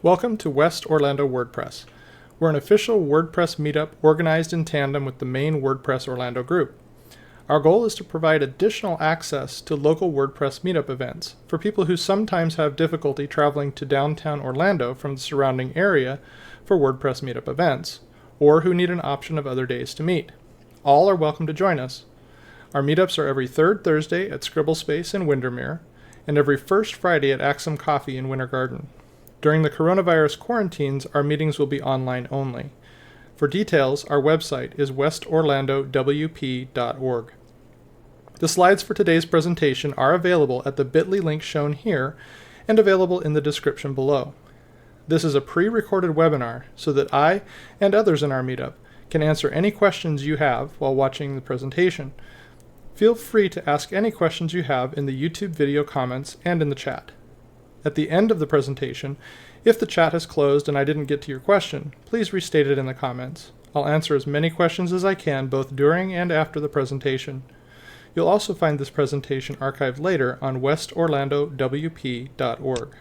Welcome to West Orlando WordPress. We're an official WordPress meetup organized in tandem with the main WordPress Orlando group. Our goal is to provide additional access to local WordPress meetup events for people who sometimes have difficulty traveling to downtown Orlando from the surrounding area for WordPress meetup events, or who need an option of other days to meet. All are welcome to join us. Our meetups are every third Thursday at Scribble Space in Windermere, and every first Friday at Axum Coffee in Winter Garden. During the coronavirus quarantines, our meetings will be online only. For details, our website is westorlandowp.org. The slides for today's presentation are available at the bit.ly link shown here and available in the description below. This is a pre-recorded webinar so that I and others in our meetup can answer any questions you have while watching the presentation. Feel free to ask any questions you have in the YouTube video comments and in the chat. At the end of the presentation, if the chat has closed and I didn't get to your question, please restate it in the comments. I'll answer as many questions as I can both during and after the presentation. You'll also find this presentation archived later on westorlandowp.org.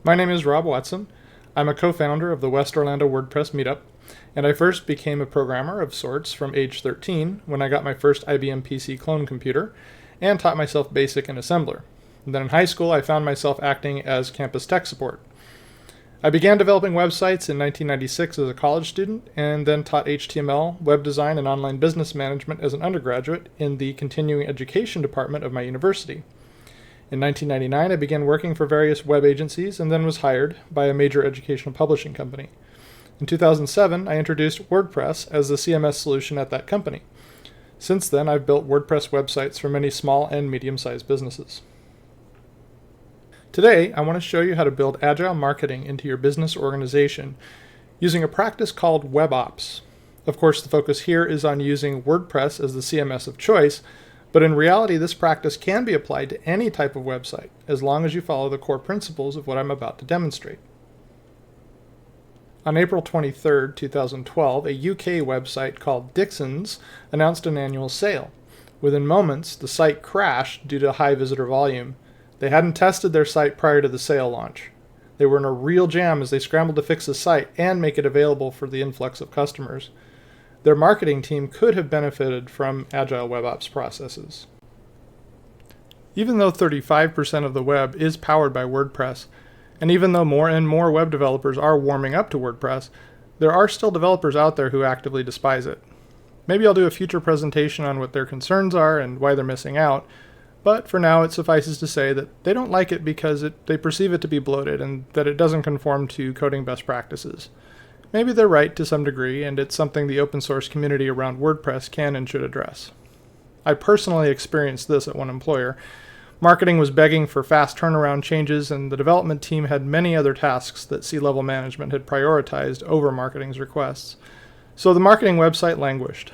My name is Rob Watson. I'm a co-founder of the West Orlando WordPress Meetup, and I first became a programmer of sorts from age 13 when I got my first IBM PC clone computer and taught myself BASIC and Assembler. And then in high school, I found myself acting as campus tech support. I began developing websites in 1996 as a college student, and then taught HTML, web design, and online business management as an undergraduate in the continuing education department of my university. In 1999, I began working for various web agencies and then was hired by a major educational publishing company. In 2007, I introduced WordPress as the CMS solution at that company. Since then, I've built WordPress websites for many small and medium-sized businesses. Today, I want to show you how to build Agile marketing into your business organization using a practice called WebOps. Of course, the focus here is on using WordPress as the CMS of choice, but in reality, this practice can be applied to any type of website, as long as you follow the core principles of what I'm about to demonstrate. On April 23, 2012, a UK website called Dixon's announced an annual sale. Within moments, the site crashed due to high visitor volume. They hadn't tested their site prior to the sale launch. They were in a real jam as they scrambled to fix the site and make it available for the influx of customers. Their marketing team could have benefited from Agile WebOps processes. Even though 35% of the web is powered by WordPress, and even though more and more web developers are warming up to WordPress, there are still developers out there who actively despise it. Maybe I'll do a future presentation on what their concerns are and why they're missing out, but for now it suffices to say that they don't like it because they perceive it to be bloated and that it doesn't conform to coding best practices. Maybe they're right to some degree, and it's something the open source community around WordPress can and should address. I personally experienced this at one employer. Marketing was begging for fast turnaround changes, and the development team had many other tasks that C-level management had prioritized over marketing's requests. So the marketing website languished.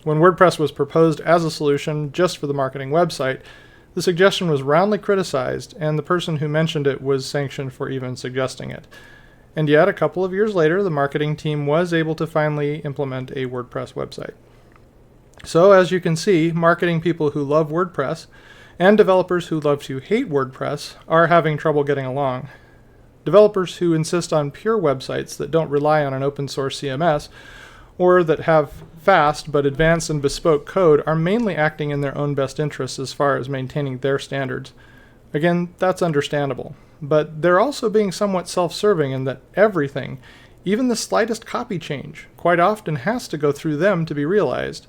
When WordPress was proposed as a solution just for the marketing website, the suggestion was roundly criticized, and the person who mentioned it was sanctioned for even suggesting it. And yet, a couple of years later, the marketing team was able to finally implement a WordPress website. So, as you can see, marketing people who love WordPress and developers who love to hate WordPress are having trouble getting along. Developers who insist on pure websites that don't rely on an open source CMS or that have fast but advanced and bespoke code are mainly acting in their own best interests as far as maintaining their standards. Again, that's understandable, but they're also being somewhat self-serving in that everything, even the slightest copy change, quite often has to go through them to be realized.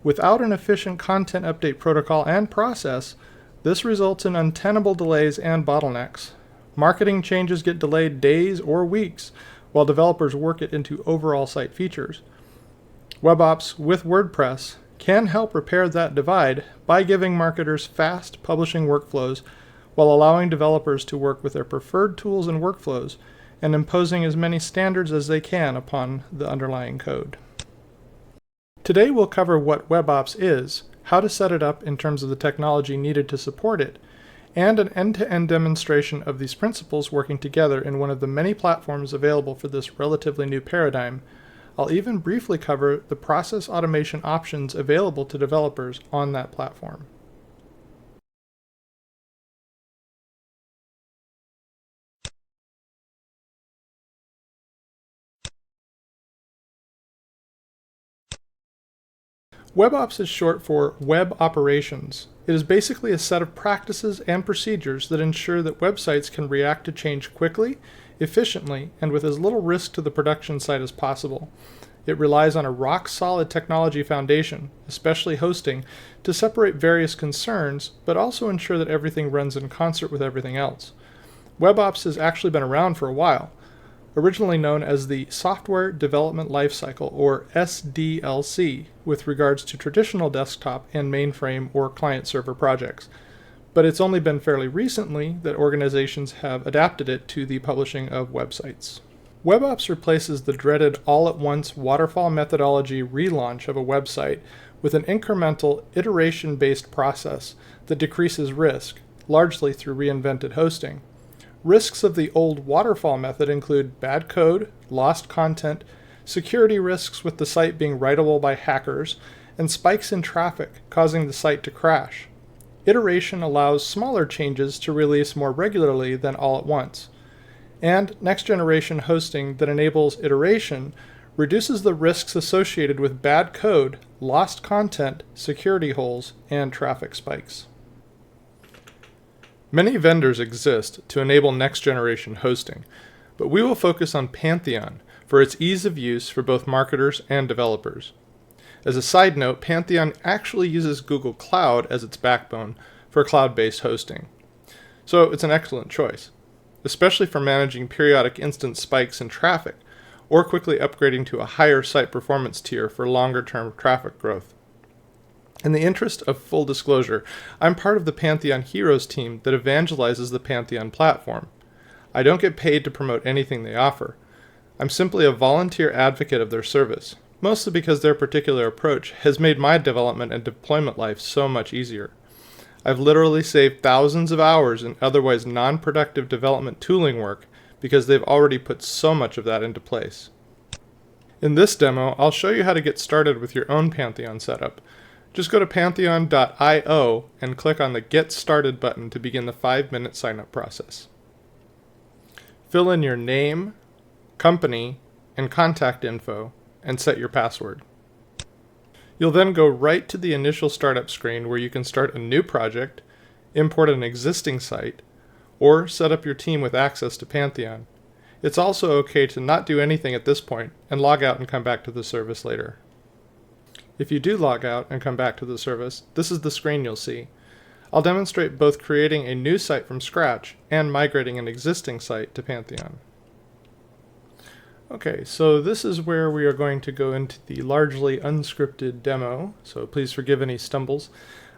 Without an efficient content update protocol and process, this results in untenable delays and bottlenecks. Marketing changes get delayed days or weeks, while developers work it into overall site features. WebOps with WordPress can help repair that divide by giving marketers fast publishing workflows while allowing developers to work with their preferred tools and workflows and imposing as many standards as they can upon the underlying code. Today we'll cover what WebOps is, how to set it up in terms of the technology needed to support it, and an end-to-end demonstration of these principles working together in one of the many platforms available for this relatively new paradigm. I'll even briefly cover the process automation options available to developers on that platform. WebOps is short for Web Operations. It is basically a set of practices and procedures that ensure that websites can react to change quickly, efficiently, and with as little risk to the production site as possible. It relies on a rock-solid technology foundation, especially hosting, to separate various concerns, but also ensure that everything runs in concert with everything else. WebOps has actually been around for a while, originally known as the Software Development Lifecycle, or SDLC, with regards to traditional desktop and mainframe or client-server projects. But it's only been fairly recently that organizations have adapted it to the publishing of websites. WebOps replaces the dreaded all-at-once waterfall methodology relaunch of a website with an incremental, iteration-based process that decreases risk, largely through reinvented hosting. Risks of the old waterfall method include bad code, lost content, security risks with the site being writable by hackers, and spikes in traffic, causing the site to crash. Iteration allows smaller changes to release more regularly than all at once. And next-generation hosting that enables iteration reduces the risks associated with bad code, lost content, security holes, and traffic spikes. Many vendors exist to enable next-generation hosting, but we will focus on Pantheon for its ease of use for both marketers and developers. As a side note, Pantheon actually uses Google Cloud as its backbone for cloud-based hosting. So it's an excellent choice, especially for managing periodic instance spikes in traffic, or quickly upgrading to a higher site performance tier for longer-term traffic growth. In the interest of full disclosure, I'm part of the Pantheon Heroes team that evangelizes the Pantheon platform. I don't get paid to promote anything they offer. I'm simply a volunteer advocate of their service, mostly because their particular approach has made my development and deployment life so much easier. I've literally saved thousands of hours in otherwise non-productive development tooling work because they've already put so much of that into place. In this demo, I'll show you how to get started with your own Pantheon setup. Just go to pantheon.io and click on the Get Started button to begin the 5-minute sign-up process. Fill in your name, company, and contact info, and set your password. You'll then go right to the initial startup screen where you can start a new project, import an existing site, or set up your team with access to Pantheon. It's also okay to not do anything at this point and log out and come back to the service later. If you do log out and come back to the service, this is the screen you'll see. I'll demonstrate both creating a new site from scratch and migrating an existing site to Pantheon. Okay, so this is where we are going to go into the largely unscripted demo, so please forgive any stumbles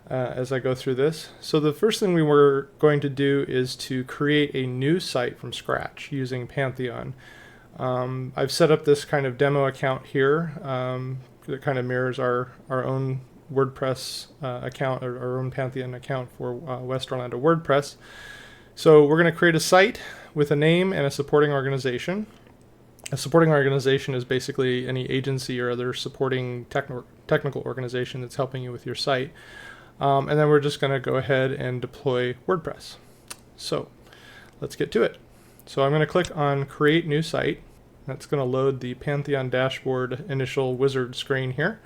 as I go through this. So the first thing we were going to do is to create a new site from scratch using Pantheon. I've set up this kind of demo account here that kind of mirrors our own WordPress account, or our own Pantheon account for West Orlando WordPress. So we're going to create a site with a name and a supporting organization. A supporting organization is basically any agency or other supporting technical organization that's helping you with your site. And then we're just going to go ahead and deploy WordPress. So let's get to it. So I'm going to click on Create New Site. That's going to load the Pantheon dashboard initial wizard screen here.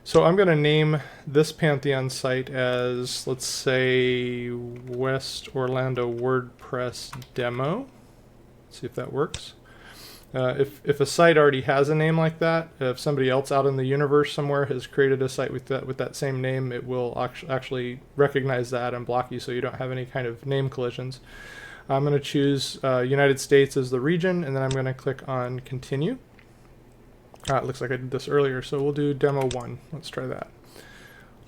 So I'm going to name this Pantheon site as, let's say, West Orlando WordPress Demo. Let's see if that works. If a site already has a name like that, if somebody else out in the universe somewhere has created a site with that same name, it will actually recognize that and block you so you don't have any kind of name collisions. I'm going to choose United States as the region, and then I'm going to click on Continue. It looks like I did this earlier, so we'll do Demo 1. Let's try that.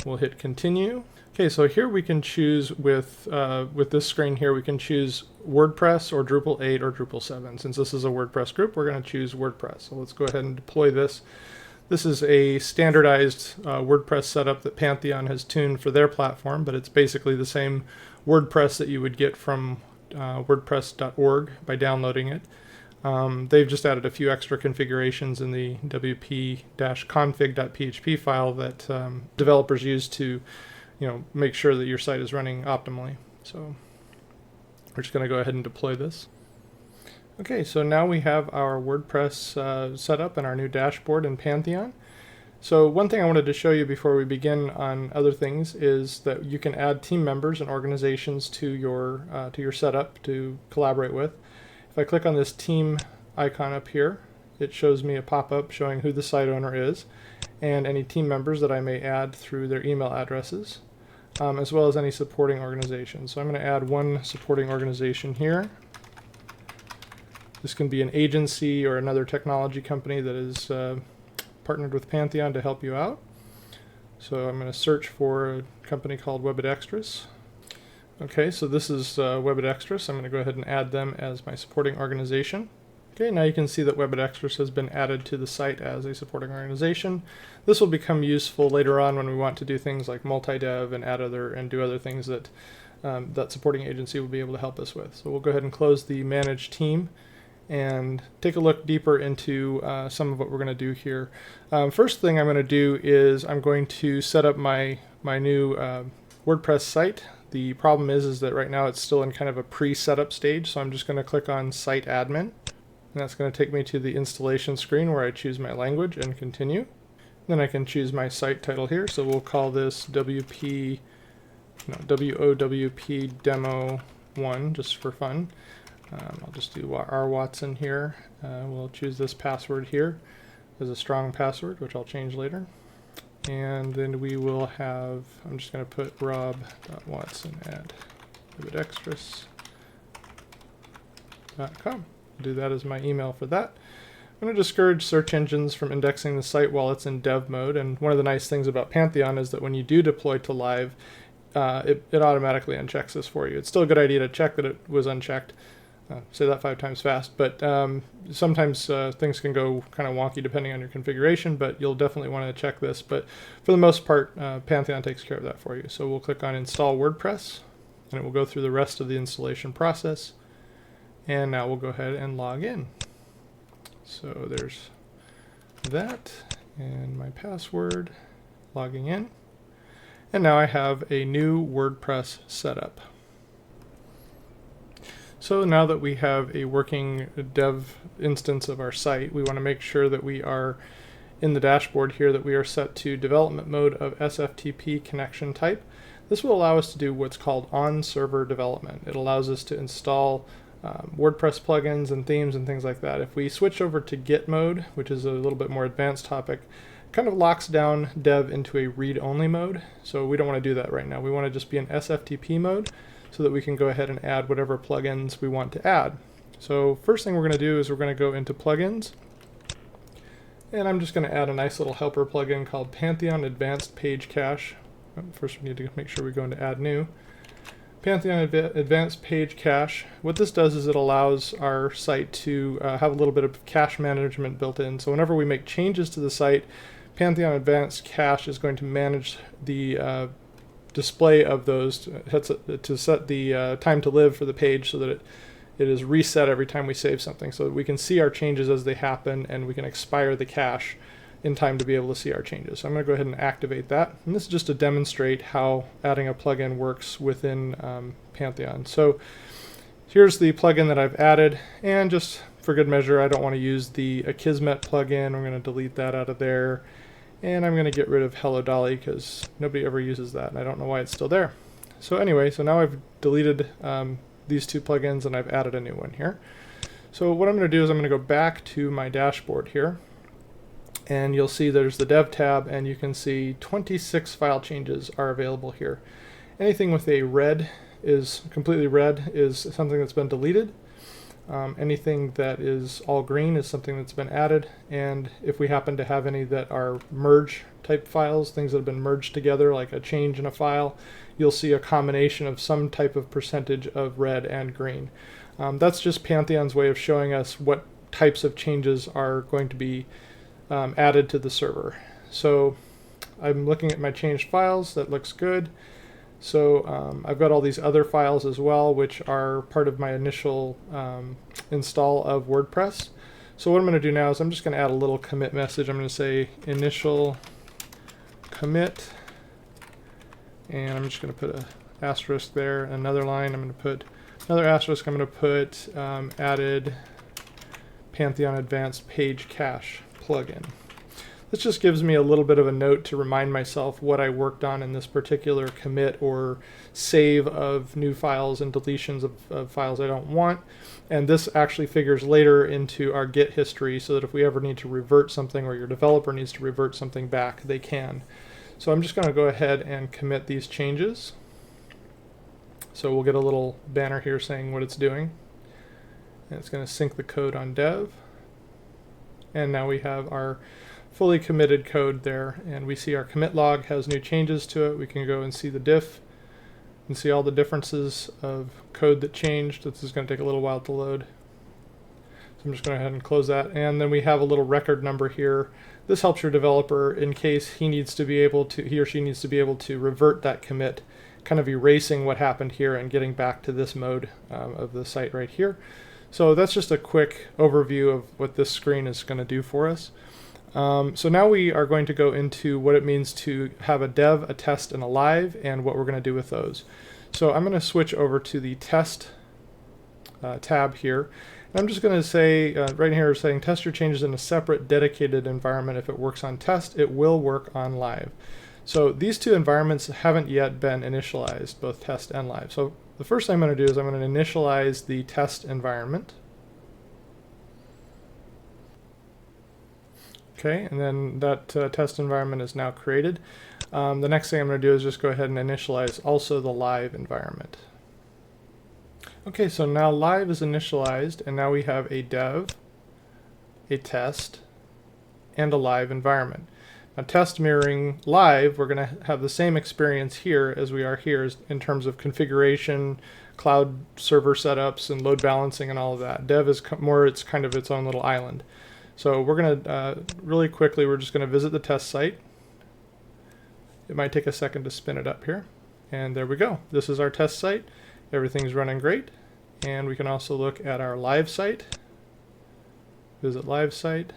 We'll hit Continue. Okay, so here we can choose with this screen here, we can choose WordPress or Drupal 8 or Drupal 7. Since this is a WordPress group, we're going to choose WordPress. So let's go ahead and deploy this. This is a standardized WordPress setup that Pantheon has tuned for their platform, but it's basically the same WordPress that you would get from WordPress.org by downloading it. They've just added a few extra configurations in the wp-config.php file that developers use to, make sure that your site is running optimally. So we're just going to go ahead and deploy this. Okay, so now we have our WordPress set up and our new dashboard in Pantheon. So one thing I wanted to show you before we begin on other things is that you can add team members and organizations to your setup to collaborate with. If I click on this team icon up here, it shows me a pop-up showing who the site owner is and any team members that I may add through their email addresses, as well as any supporting organizations. So I'm going to add one supporting organization here. This can be an agency or another technology company that is partnered with Pantheon to help you out. So I'm going to search for a company called WebExtras. Okay, so this is WebExtras. I'm going to go ahead and add them as my supporting organization. Okay, now you can see that WebExtras has been added to the site as a supporting organization. This will become useful later on when we want to do things like multi-dev and do other things that that supporting agency will be able to help us with. So we'll go ahead and close the manage team and take a look deeper into some of what we're going to do here. First thing I'm going to do is I'm going to set up my new WordPress site. The problem is that right now it's still in kind of a pre-setup stage, so I'm just going to click on Site Admin. And that's going to take me to the installation screen where I choose my language and continue. Then I can choose my site title here, so we'll call this WOWP Demo 1 just for fun. I'll just do R. Watson here. We'll choose this password here as a strong password, which I'll change later. And then we will have, I'm just going to put rob.watson at webextras.com. Do that as my email for that. I'm going to discourage search engines from indexing the site while it's in dev mode. And one of the nice things about Pantheon is that when you do deploy to live, it automatically unchecks this for you. It's still a good idea to check that it was unchecked. Say that 5 times fast, but sometimes things can go kind of wonky depending on your configuration, but you'll definitely want to check this. But for the most part, Pantheon takes care of that for you. So we'll click on Install WordPress, and it will go through the rest of the installation process. And now we'll go ahead and log in. So there's that, and my password, logging in. And now I have a new WordPress setup. So now that we have a working dev instance of our site, we want to make sure that we are in the dashboard here that we are set to development mode of SFTP connection type. This will allow us to do what's called on-server development. It allows us to install WordPress plugins and themes and things like that. If we switch over to Git mode, which is a little bit more advanced topic, kind of locks down dev into a read-only mode. So we don't want to do that right now. We want to just be in SFTP mode so that we can go ahead and add whatever plugins we want to add. So first thing we're going to do is we're going to go into plugins, and I'm just going to add a nice little helper plugin called Pantheon Advanced Page Cache. First we need to make sure we go into Add New. Pantheon Advanced Page Cache. What this does is it allows our site to have a little bit of cache management built in. So whenever we make changes to the site, Pantheon Advanced Cache is going to manage the display of those to set the time to live for the page so that it is reset every time we save something, so that we can see our changes as they happen and we can expire the cache in time to be able to see our changes. So I'm going to go ahead and activate that. And this is just to demonstrate how adding a plugin works within Pantheon. So here's the plugin that I've added, and just for good measure, I don't want to use the Akismet plugin. I'm going to delete that out of there. And I'm going to get rid of Hello Dolly because nobody ever uses that, and I don't know why it's still there. So anyway, so now I've deleted these 2 plugins and I've added a new one here. So what I'm going to do is I'm going to go back to my dashboard here, and you'll see there's the Dev tab, and you can see 26 file changes are available here. Anything with a red is completely red is something that's been deleted. Anything that is all green is something that's been added, and if we happen to have any that are merge type files, things that have been merged together like a change in a file, you'll see a combination of some type of percentage of red and green. That's just Pantheon's way of showing us what types of changes are going to be added to the server. So I'm looking at my changed files. That looks good. So I've got all these other files as well, which are part of my initial install of WordPress. So what I'm going to do now is I'm just going to add a little commit message. I'm going to say initial commit, and I'm just going to put an asterisk there. Another line, I'm going to put another asterisk. I'm going to put added Pantheon Advanced Page Cache plugin. This just gives me a little bit of a note to remind myself what I worked on in this particular commit or save of new files and deletions of files I don't want. And this actually figures later into our Git history so that if we ever need to revert something or your developer needs to revert something back, they can. So I'm just going to go ahead and commit these changes. So we'll get a little banner here saying what it's doing. And it's going to sync the code on dev. And now we have our fully committed code there, and we see our commit log has new changes to it. We can go and see the diff and see all the differences of code that changed. This is going to take a little while to load. So I'm just going to go ahead and close that. And then we have a little record number here. This helps your developer in case he or she needs to be able to revert that commit, kind of erasing what happened here and getting back to this mode of the site right here. So that's just a quick overview of what this screen is going to do for us. So now we are going to go into what it means to have a dev, a test, and a live, and what we're going to do with those. So I'm going to switch over to the test tab here. And I'm just going to say, right here, saying test your changes in a separate dedicated environment. If it works on test, it will work on live. So these two environments haven't yet been initialized, both test and live. So the first thing I'm going to do is I'm going to initialize the test environment. Okay, and then that test environment is now created. The next thing I'm going to do is just go ahead and initialize also the live environment. Okay, so now live is initialized, and now we have a dev, a test, and a live environment. Now, test mirroring live, we're going to have the same experience here as we are here in terms of configuration, cloud server setups, and load balancing and all of that. Dev is more, it's kind of its own little island. So we're going to, really quickly, we're just going to visit the test site. It might take a second to spin it up here. And there we go. This is our test site. Everything's running great. And we can also look at our live site. Visit live site.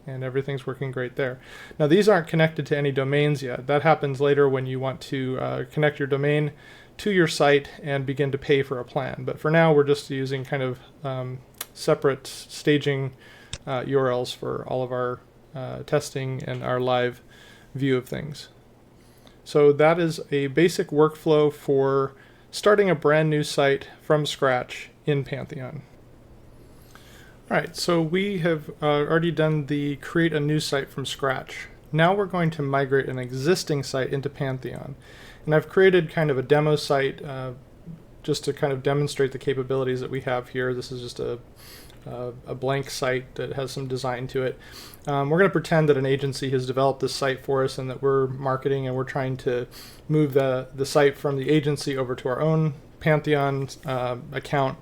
And everything's working great there. Now these aren't connected to any domains yet. That happens later when you want to connect your domain to your site and begin to pay for a plan. But for now, we're just using kind of separate staging URLs for all of our testing and our live view of things. So that is a basic workflow for starting a brand new site from scratch in Pantheon. All right, so we have already done the create a new site from scratch. Now we're going to migrate an existing site into Pantheon. And I've created kind of a demo site just to kind of demonstrate the capabilities that we have here. This is just a blank site that has some design to it. We're going to pretend that an agency has developed this site for us and that we're marketing and we're trying to move the site from the agency over to our own Pantheon account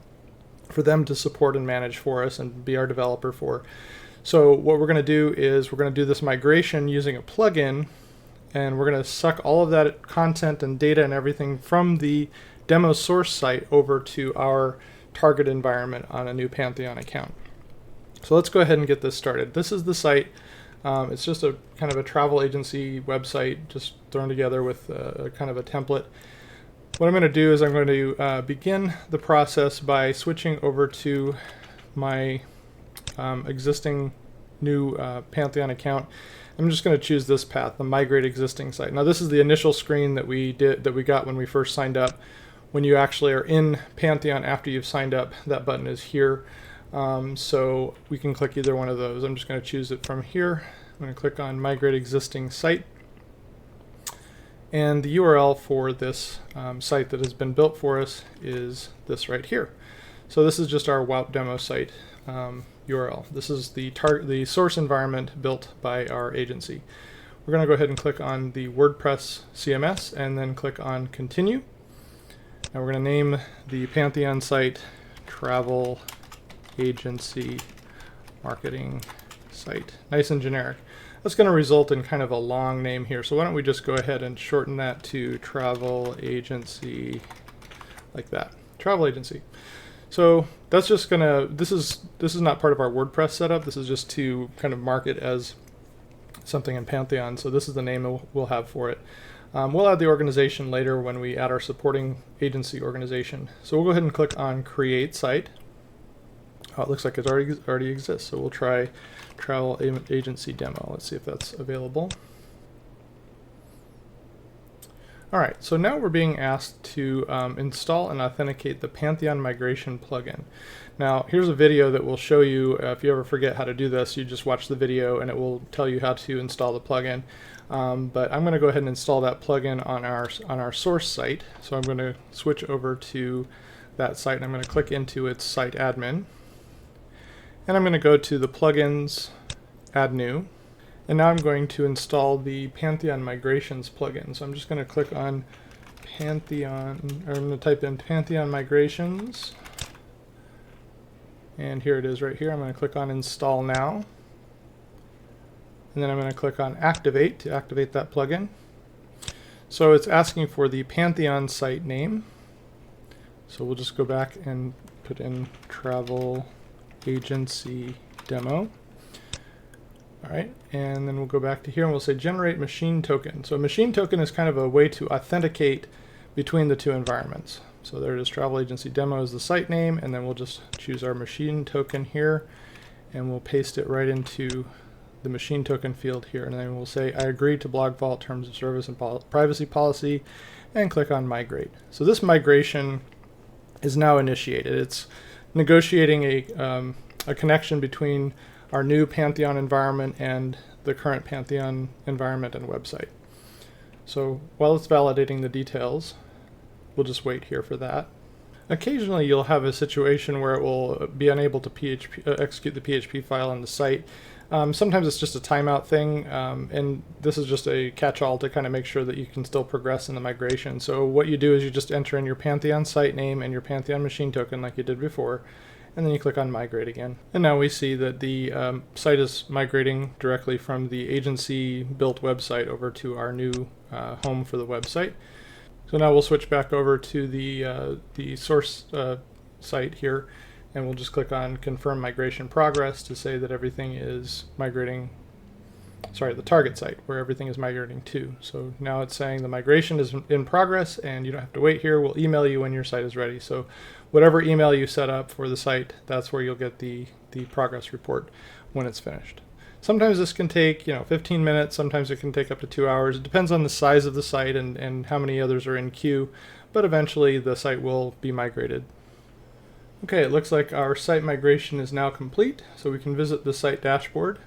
for them to support and manage for us and be our developer for. So what we're going to do is we're going to do this migration using a plugin, and we're going to suck all of that content and data and everything from the demo source site over to our target environment on a new Pantheon account. So let's go ahead and get this started. This is the site. It's just a kind of a travel agency website just thrown together with a kind of a template. What I'm going to do is I'm going to begin the process by switching over to my existing new Pantheon account. I'm just going to choose this path, the migrate existing site. Now this is the initial screen that we got when we first signed up. When you actually are in Pantheon after you've signed up, that button is here. So we can click either one of those. I'm just going to choose it from here. I'm going to click on migrate existing site. And the URL for this site that has been built for us is this right here. So this is just our WAP demo site URL. This is the source environment built by our agency. We're going to go ahead and click on the WordPress CMS and then click on continue. Now we're going to name the Pantheon site Travel Agency Marketing Site. Nice and generic. That's going to result in kind of a long name here. So why don't we just go ahead and shorten that to Travel Agency, like that. Travel Agency. So that's just going to, this is not part of our WordPress setup. This is just to kind of mark it as something in Pantheon. So this is the name we'll have for it. We'll add the organization later when we add our supporting agency organization. So we'll go ahead and click on Create Site. Oh, it looks like it already exists. So we'll try travel agency demo. Let's see if that's available. All right, so now we're being asked to install and authenticate the Pantheon migration plugin. Now, here's a video that will show you, if you ever forget how to do this, you just watch the video and it will tell you how to install the plugin. But I'm going to go ahead and install that plugin on our source site. So I'm going to switch over to that site and I'm going to click into its site admin. And I'm going to go to the plugins, add new. And now I'm going to install the Pantheon migrations plugin. So I'm just going to click on Pantheon, or I'm going to type in Pantheon migrations. And here it is right here. I'm going to click on install now. And then I'm going to click on activate to activate that plugin. So it's asking for the Pantheon site name. So we'll just go back and put in travel agency demo. All right, and then we'll go back to here and we'll say generate machine token. So a machine token is kind of a way to authenticate between the two environments. So there it is, travel agency demo is the site name, and then we'll just choose our machine token here and we'll paste it right into the machine token field here. And then we'll say, I agree to Blog Vault terms of service and privacy policy, and click on migrate. So this migration is now initiated. It's negotiating a connection between our new Pantheon environment and the current Pantheon environment and website. So while it's validating the details, we'll just wait here for that. Occasionally you'll have a situation where it will be unable to execute the PHP file on the site. Sometimes it's just a timeout thing, and this is just a catch-all to kind of make sure that you can still progress in the migration. So what you do is you just enter in your Pantheon site name and your Pantheon machine token like you did before, and then you click on migrate again. And now we see that the site is migrating directly from the agency built website over to our new home for the website. So now we'll switch back over to the source site here, and we'll just click on confirm migration progress to say that everything is migrating, sorry, the target site where everything is migrating to. So now it's saying the migration is in progress and you don't have to wait here. We'll email you when your site is ready. So whatever email you set up for the site, that's where you'll get the progress report when it's finished. Sometimes this can take 15 minutes, sometimes it can take up to 2 hours. It depends on the size of the site and how many others are in queue, but eventually the site will be migrated. Okay, it looks like our site migration is now complete, so we can visit the site dashboard.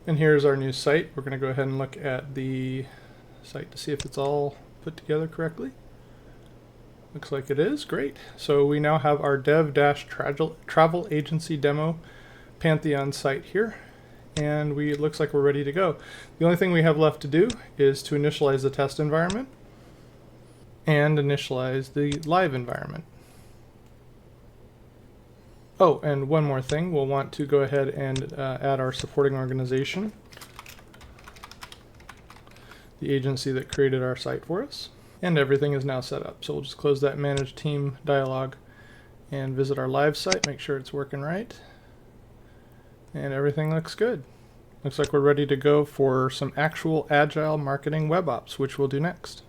And here's our new site. We're going to go ahead and look at the site to see if it's all put together correctly. Looks like it is. Great. So we now have our dev-travel agency demo Pantheon site here, and it looks like we're ready to go. The only thing we have left to do is to initialize the test environment and initialize the live environment. Oh, and one more thing, we'll want to go ahead and add our supporting organization, the agency that created our site for us. And everything is now set up. So we'll just close that Manage Team dialog and visit our live site, make sure it's working right. And everything looks good. Looks like we're ready to go for some actual Agile marketing web ops, which we'll do next.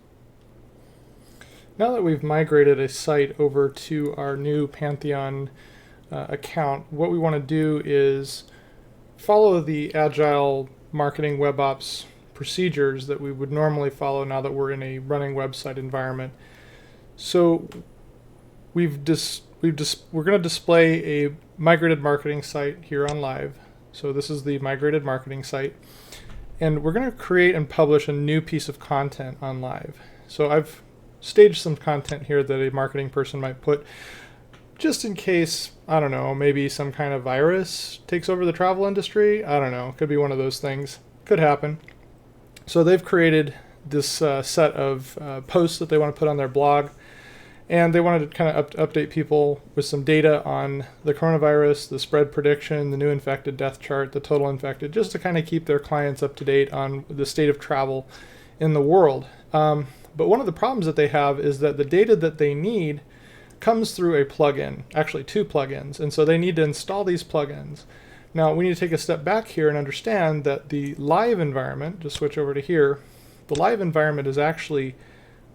Now that we've migrated a site over to our new Pantheon account, what we want to do is follow the Agile marketing web ops procedures that we would normally follow now that we're in a running website environment. So we're going to display a migrated marketing site here on live. So this is the migrated marketing site, and we're going to create and publish a new piece of content on live. So I've staged some content here that a marketing person might put just in case, I don't know, maybe some kind of virus takes over the travel industry. I don't know, could be one of those things. Could happen. So they've created this set of posts that they want to put on their blog, and they wanted to kind of update people with some data on the coronavirus, the spread prediction, the new infected death chart, the total infected, just to kind of keep their clients up to date on the state of travel in the world. But one of the problems that they have is that the data that they need comes through a plugin, actually 2 plugins, and so they need to install these plugins. Now we need to take a step back here and understand that the live environment, just switch over to here, the live environment is actually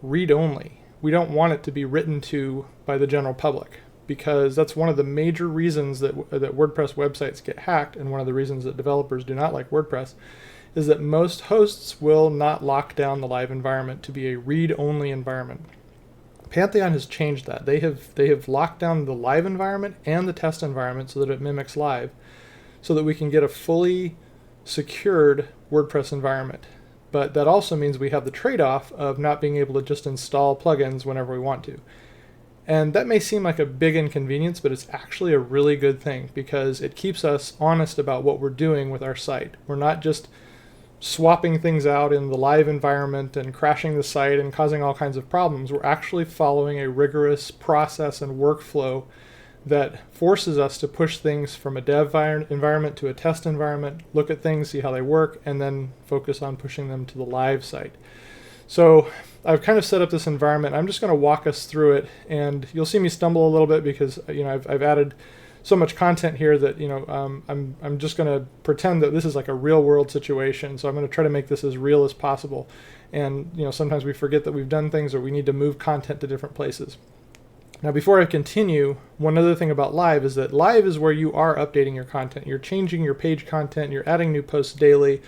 read-only. We don't want it to be written to by the general public. because that's one of the major reasons that WordPress websites get hacked, and one of the reasons that developers do not like WordPress is that most hosts will not lock down the live environment to be a read-only environment. Pantheon has changed that. They have locked down the live environment and the test environment so that it mimics live, so that we can get a fully secured WordPress environment. But that also means we have the trade-off of not being able to just install plugins whenever we want to. And that may seem like a big inconvenience, but it's actually a really good thing because it keeps us honest about what we're doing with our site. We're not just swapping things out in the live environment and crashing the site and causing all kinds of problems. We're actually following a rigorous process and workflow that forces us to push things from a dev environment to a test environment, look at things, see how they work, and then focus on pushing them to the live site. So I've kind of set up this environment. I'm just going to walk us through it, and you'll see me stumble a little bit because I've added so much content here that I'm just going to pretend that this is like a real world situation. So I'm going to try to make this as real as possible. And sometimes we forget that we've done things or we need to move content to different places. Now, before I continue, one other thing about live is that live is where you are updating your content. You're changing your page content, you're adding new posts daily,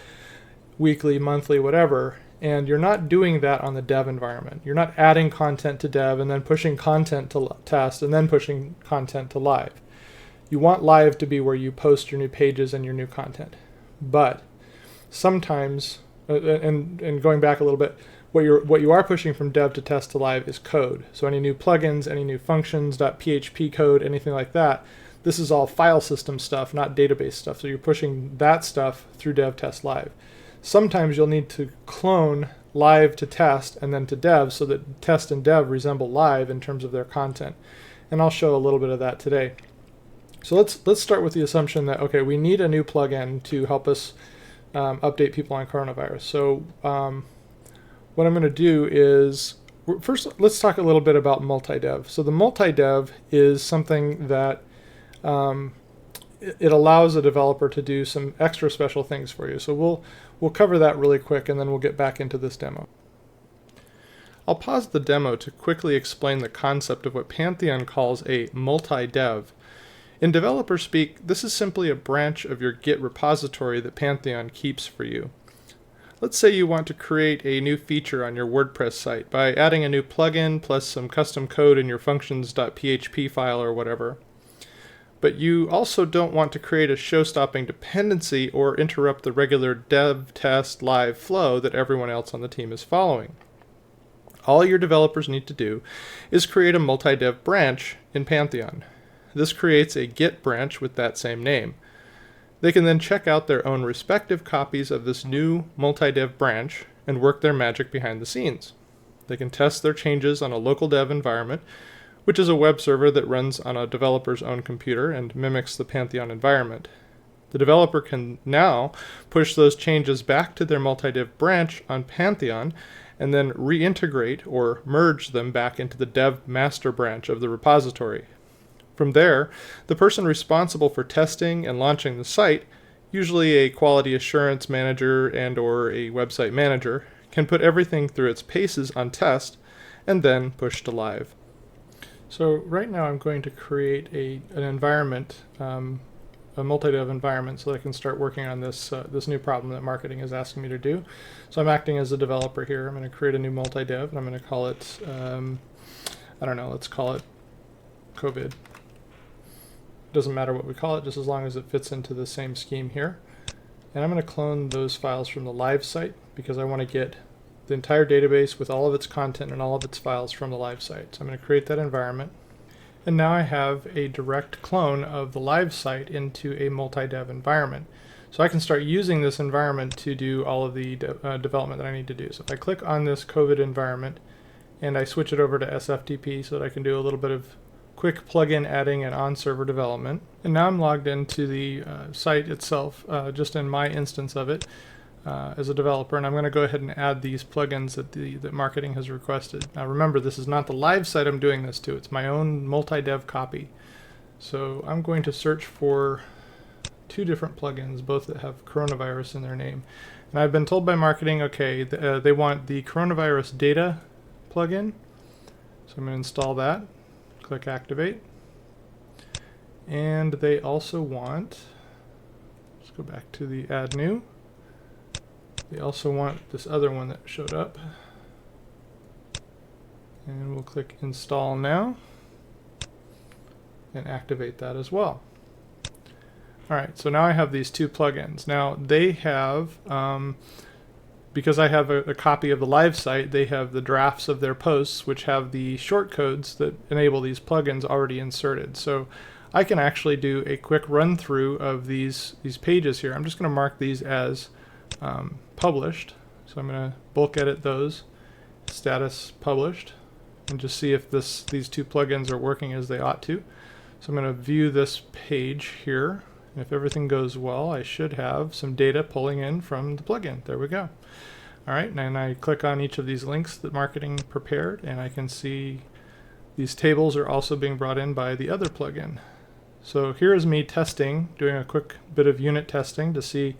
weekly, monthly, whatever, and you're not doing that on the dev environment. You're not adding content to dev and then pushing content to test and then pushing content to live. You want live to be where you post your new pages and your new content. But sometimes, and going back a little bit, what you are pushing from dev to test to live is code. So any new plugins, any new functions, .php code, anything like that, this is all file system stuff, not database stuff. So you're pushing that stuff through dev, test, live. Sometimes you'll need to clone live to test and then to dev so that test and dev resemble live in terms of their content. And I'll show a little bit of that today. So let's start with the assumption that, okay, we need a new plugin to help us update people on coronavirus. So what I'm going to do is, first let's talk a little bit about multi-dev. So the multi-dev is something that it allows a developer to do some extra special things for you. So we'll cover that really quick and then we'll get back into this demo. I'll pause the demo to quickly explain the concept of what Pantheon calls a multi-dev. In developer speak, this is simply a branch of your Git repository that Pantheon keeps for you. Let's say you want to create a new feature on your WordPress site by adding a new plugin plus some custom code in your functions.php file or whatever. But you also don't want to create a show-stopping dependency or interrupt the regular dev, test, live flow that everyone else on the team is following. All your developers need to do is create a multi-dev branch in Pantheon. This creates a Git branch with that same name. They can then check out their own respective copies of this new multi-dev branch and work their magic behind the scenes. They can test their changes on a local dev environment, which is a web server that runs on a developer's own computer and mimics the Pantheon environment. The developer can now push those changes back to their multi-dev branch on Pantheon and then reintegrate or merge them back into the dev master branch of the repository. From there, the person responsible for testing and launching the site, usually a quality assurance manager and/or a website manager, can put everything through its paces on test and then push to live. So right now I'm going to create an environment, a multi-dev environment, so that I can start working on this new problem that marketing is asking me to do. So I'm acting as a developer here. I'm going to create a new multi-dev, and I'm going to call it, I don't know, let's call it COVID. Doesn't matter what we call it, just as long as it fits into the same scheme here. And I'm going to clone those files from the live site because I want to get the entire database with all of its content and all of its files from the live site. So I'm going to create that environment. And now I have a direct clone of the live site into a multi-dev environment. So I can start using this environment to do all of the development that I need to do. So if I click on this COVID environment and I switch it over to SFTP so that I can do a little bit of quick plugin adding and on-server development. And now I'm logged into the site itself, just in my instance of it as a developer, and I'm going to go ahead and add these plugins that marketing has requested. Now remember, this is not the live site I'm doing this to, it's my own multi-dev copy. So I'm going to search for two different plugins, both that have coronavirus in their name. And I've been told by marketing, okay, they want the coronavirus data plugin, so I'm going to install that. Click activate. And they also want, let's go back to the add new. They also want this other one that showed up. And we'll click install now and activate that as well. All right, so now I have these two plugins. Now they have, because I have a copy of the live site, they have the drafts of their posts, which have the shortcodes that enable these plugins already inserted. So I can actually do a quick run through of these pages here. I'm just going to mark these as published. So I'm going to bulk edit those, status published, and just see if these two plugins are working as they ought to. So I'm going to view this page here. And if everything goes well, I should have some data pulling in from the plugin. There we go. All right, and I click on each of these links that marketing prepared, and I can see these tables are also being brought in by the other plugin. So here is me testing, doing a quick bit of unit testing to see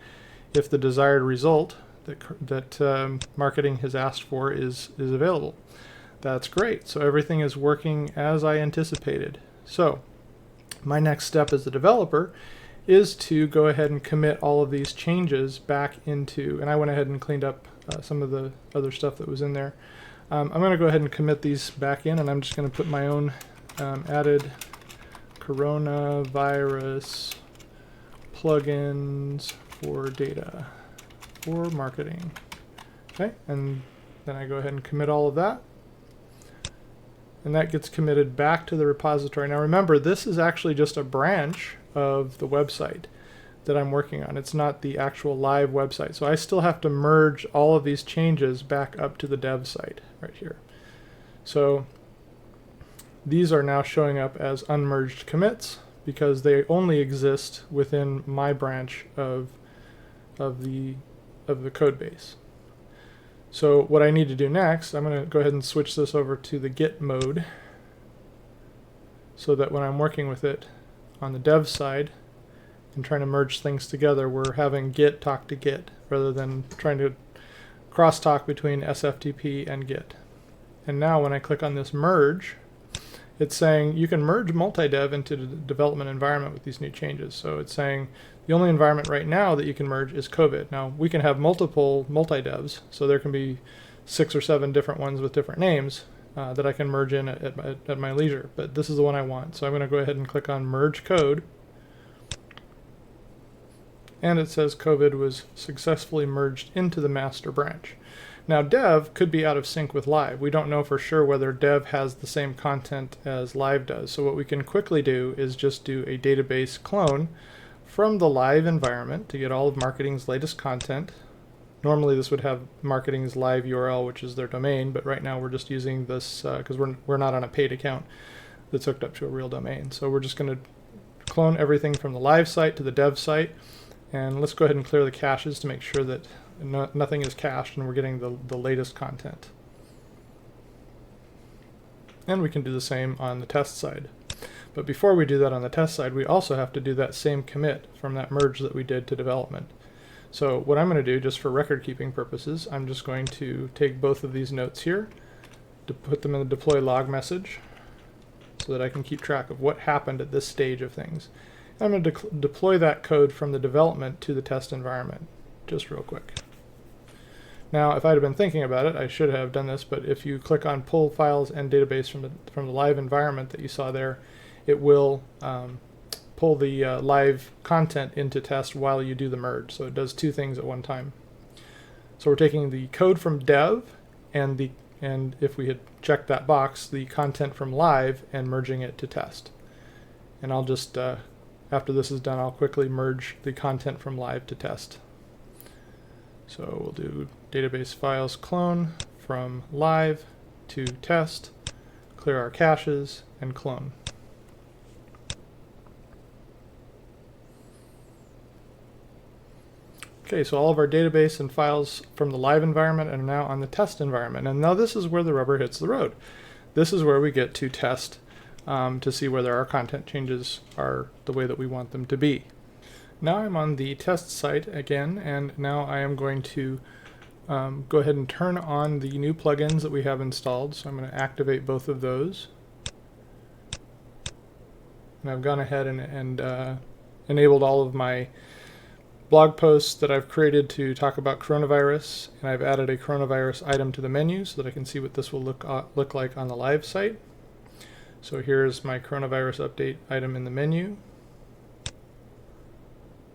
if the desired result that marketing has asked for is available. That's great. So everything is working as I anticipated. So my next step as a developer is to go ahead and commit all of these changes back into, and I went ahead and cleaned up some of the other stuff that was in there. I'm going to go ahead and commit these back in, and I'm just going to put my own added coronavirus plugins for data for marketing. Okay, and then I go ahead and commit all of that. And that gets committed back to the repository. Now remember, this is actually just a branch of the website that I'm working on. It's not the actual live website. So I still have to merge all of these changes back up to the dev site right here. So these are now showing up as unmerged commits because they only exist within my branch of the code base. So what I need to do next, I'm going to go ahead and switch this over to the Git mode so that when I'm working with it on the dev side and trying to merge things together, we're having Git talk to Git rather than trying to crosstalk between SFTP and Git. And now when I click on this merge, it's saying you can merge multi-dev into the development environment with these new changes. So it's saying the only environment right now that you can merge is COVID. Now we can have multiple multi-devs, so there can be 6 or 7 different ones with different names that I can merge in at my leisure. But this is the one I want. So I'm going to go ahead and click on merge code. And it says COVID was successfully merged into the master branch. Now dev could be out of sync with live. We don't know for sure whether dev has the same content as live does. So what we can quickly do is just do a database clone from the live environment to get all of marketing's latest content. Normally this would have marketing's live URL, which is their domain, but right now we're just using this because we're not on a paid account that's hooked up to a real domain. So we're just going to clone everything from the live site to the dev site. And let's go ahead and clear the caches to make sure that nothing is cached and we're getting the latest content. And we can do the same on the test side. But before we do that on the test side, we also have to do that same commit from that merge that we did to development. So what I'm going to do, just for record keeping purposes, I'm just going to take both of these notes here, to put them in the deploy log message so that I can keep track of what happened at this stage of things. I'm going to deploy that code from the development to the test environment, just real quick. Now, if I'd have been thinking about it, I should have done this, but if you click on pull files and database from the live environment that you saw there, it will pull the live content into test while you do the merge. So it does 2 things at one time. So we're taking the code from dev and if we had checked that box, the content from live and merging it to test. And I'll just after this is done, I'll quickly merge the content from live to test. So we'll do database files clone from live to test, clear our caches, and clone. Okay, so all of our database and files from the live environment are now on the test environment. And now this is where the rubber hits the road. This is where we get to test to see whether our content changes are the way that we want them to be. Now I'm on the test site again, and now I am going to go ahead and turn on the new plugins that we have installed. So I'm going to activate both of those. and I've gone ahead and enabled all of my blog posts that I've created to talk about coronavirus, and I've added a coronavirus item to the menu so that I can see what this will look like on the live site. So here's my coronavirus update item in the menu.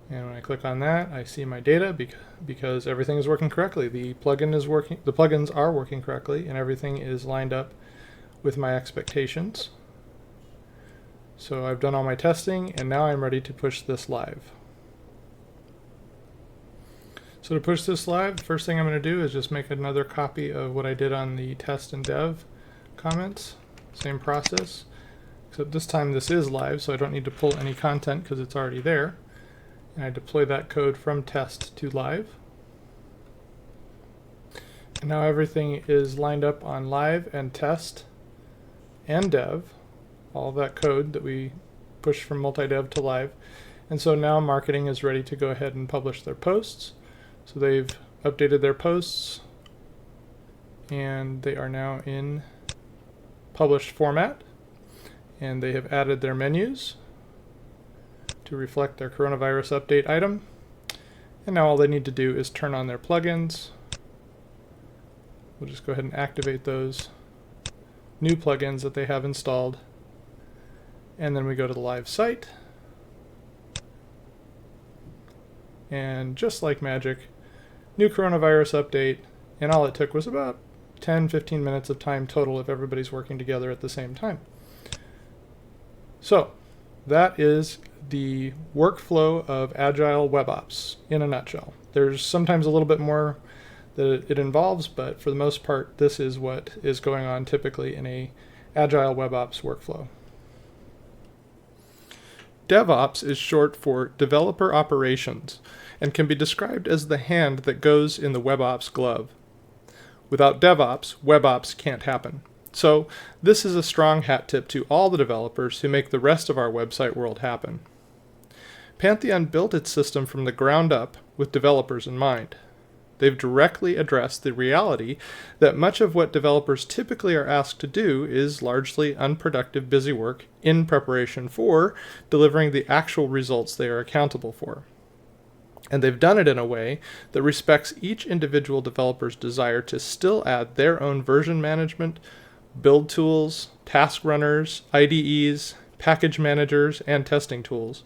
And when I click on that, I see my data because everything is working correctly. The plugins are working correctly, and everything is lined up with my expectations. So I've done all my testing, and now I'm ready to push this live. So to push this live, the first thing I'm going to do is just make another copy of what I did on the test and dev comments. Same process, except this time this is live, so I don't need to pull any content because it's already there. And I deploy that code from test to live. And now everything is lined up on live and test and dev, all of that code that we pushed from multi-dev to live. And so now marketing is ready to go ahead and publish their posts. So they've updated their posts, and they are now in published format, and they have added their menus to reflect their coronavirus update item. And now all they need to do is turn on their plugins. We'll just go ahead and activate those new plugins that they have installed, and then we go to the live site, and just like magic, new coronavirus update, and all it took was about 10-15 minutes of time total if everybody's working together at the same time. So that is the workflow of Agile WebOps in a nutshell. There's sometimes a little bit more that it involves, but for the most part, this is what is going on typically in a Agile WebOps workflow. DevOps is short for Developer Operations and can be described as the hand that goes in the WebOps glove. Without DevOps, WebOps can't happen. So this is a strong hat tip to all the developers who make the rest of our website world happen. Pantheon built its system from the ground up with developers in mind. They've directly addressed the reality that much of what developers typically are asked to do is largely unproductive busy work in preparation for delivering the actual results they are accountable for. And they've done it in a way that respects each individual developer's desire to still add their own version management, build tools, task runners, IDEs, package managers, and testing tools.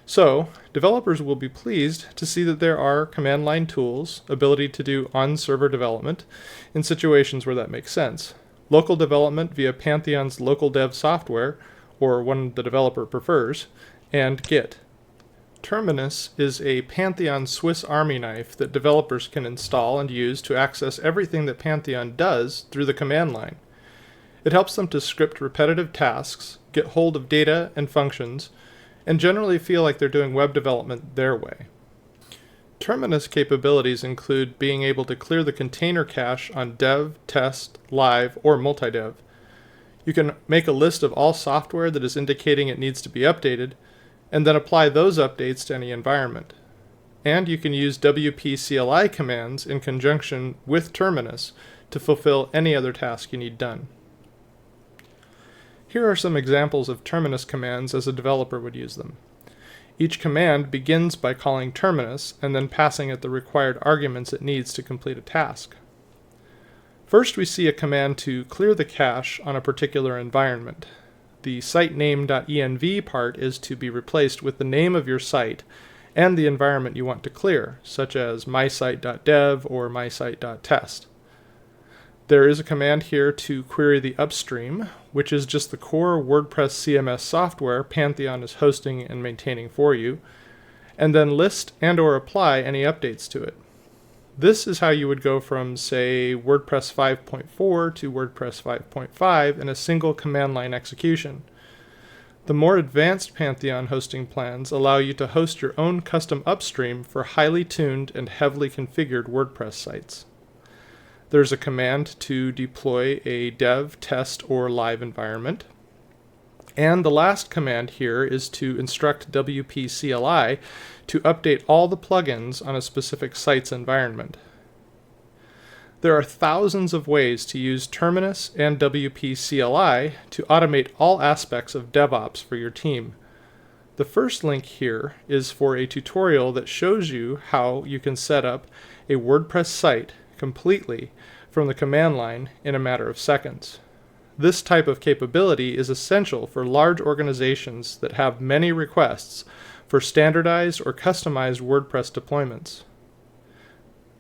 So, developers will be pleased to see that there are command line tools, ability to do on-server development in situations where that makes sense, local development via Pantheon's local dev software, or one the developer prefers, and Git. Terminus is a Pantheon Swiss Army knife that developers can install and use to access everything that Pantheon does through the command line. It helps them to script repetitive tasks, get hold of data and functions, and generally feel like they're doing web development their way. Terminus capabilities include being able to clear the container cache on dev, test, live, or multi-dev. You can make a list of all software that is indicating it needs to be updated, and then apply those updates to any environment. And you can use WP-CLI commands in conjunction with Terminus to fulfill any other task you need done. Here are some examples of Terminus commands as a developer would use them. Each command begins by calling Terminus and then passing it the required arguments it needs to complete a task. First, we see a command to clear the cache on a particular environment. The sitename.env part is to be replaced with the name of your site and the environment you want to clear, such as mysite.dev or mysite.test. There is a command here to query the upstream, which is just the core WordPress CMS software Pantheon is hosting and maintaining for you, and then list and/or apply any updates to it. This is how you would go from, say, WordPress 5.4 to WordPress 5.5 in a single command line execution. The more advanced Pantheon hosting plans allow you to host your own custom upstream for highly tuned and heavily configured WordPress sites. There's a command to deploy a dev, test, or live environment. And the last command here is to instruct WP-CLI to update all the plugins on a specific site's environment. There are thousands of ways to use Terminus and WP-CLI to automate all aspects of DevOps for your team. The first link here is for a tutorial that shows you how you can set up a WordPress site completely from the command line in a matter of seconds. This type of capability is essential for large organizations that have many requests for standardized or customized WordPress deployments.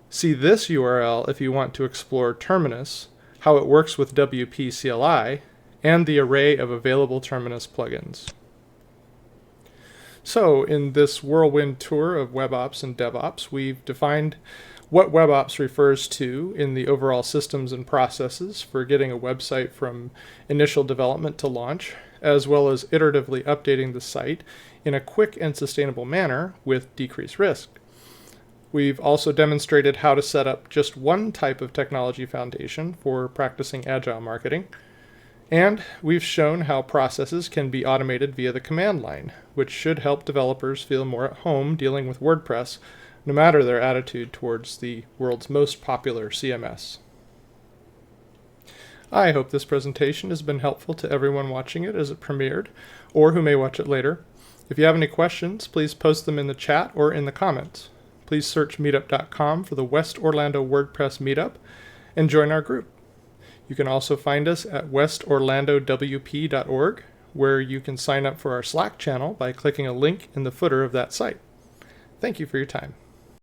See this URL if you want to explore Terminus, how it works with WP-CLI, and the array of available Terminus plugins. So, in this whirlwind tour of WebOps and DevOps, we've defined what WebOps refers to in the overall systems and processes for getting a website from initial development to launch, as well as iteratively updating the site in a quick and sustainable manner with decreased risk. We've also demonstrated how to set up just one type of technology foundation for practicing Agile marketing. And we've shown how processes can be automated via the command line, which should help developers feel more at home dealing with WordPress, no matter their attitude towards the world's most popular CMS. I hope this presentation has been helpful to everyone watching it as it premiered, or who may watch it later. If you have any questions, please post them in the chat or in the comments. Please search meetup.com for the West Orlando WordPress Meetup and join our group. You can also find us at westorlandowp.org, where you can sign up for our Slack channel by clicking a link in the footer of that site. Thank you for your time.